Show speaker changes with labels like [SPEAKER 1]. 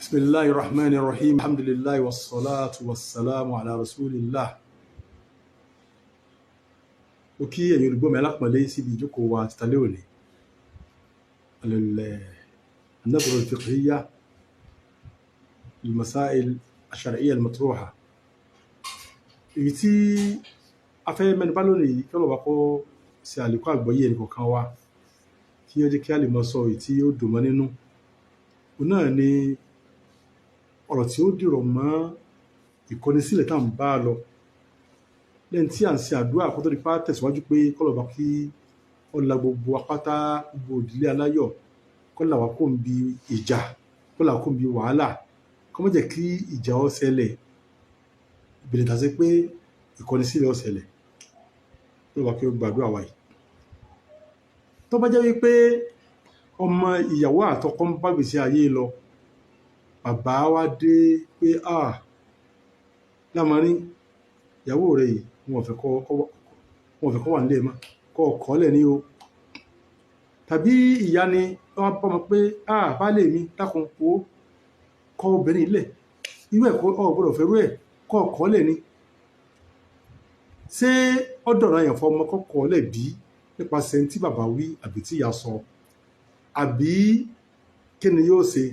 [SPEAKER 1] Bismillahir Rahmanir Rahim. Alhamdulillah wassalatu wassalamu ala rasulillah. Ó kí ẹ̀yin olùgbọ́ mi alápọ̀nlé síbi ìjókòó wa títàlẹ́ òní. النظرة الفقهية للمسائل الشرعية المطروحة. Èyí tí a fẹ́ mẹ́nu bà lónìí kí Ọlọ́run bá kó ṣe àlékún àgbọ́yé ẹnìkọ̀ọ̀kan wa kí ó jẹ́ kí a lè mọ sọ èyí tí ó dùn mọ́ nínú. Òun náà ni ọ̀rọ̀ tí ó dìrọ̀ mọ́ ìkọ́nisílẹ̀ tá à ń bá lọ lẹ́yìn tí à ń ṣe àdúrà kó tó di pa tẹ̀síwájú pé kọ́lọ́ba kí ọ̀la gbogbo apáta gbogbo ìdílé aláyọ̀ kọ́lá wa kó ń bi ìjà kọ́lá kó ń bi wàhálà kó má jẹ́ kí ìjà ó ṣẹlẹ̀ ìbẹ̀rẹ̀ tàṣí pé ìkọ́nisílẹ̀ ó ṣẹlẹ̀ kọ́lọ́ba kí ó gbàdúrà wa yìí. Tó bá jẹ́ wípé ọmọ ìyàwó àtọkọ ń bá gbèsè ayé lọ bàbá wa dé pé lámarín ìyàwó rẹ̀ yìí wọn ò fẹ́ kó wà nílé mọ́ kọ́ ọkọ̀ lẹ̀ ní o. Tàbí ìyá ni wọ́n bá mọ̀ pé baálé mi dákun wo kọ́ obìnrin ilẹ̀ irú ẹ̀ kọ́ gbọ́dọ̀ fẹ́rú ẹ̀ kọ́ ọkọ̀ lẹ̀ ni. Ṣé ọ̀dọ̀ràn yẹn fọmọ kọ́kọ́ lẹ̀ bí nípasẹ̀ tí bàbá wí àbí tí ìyá sọ àbí kí ni yóò ṣe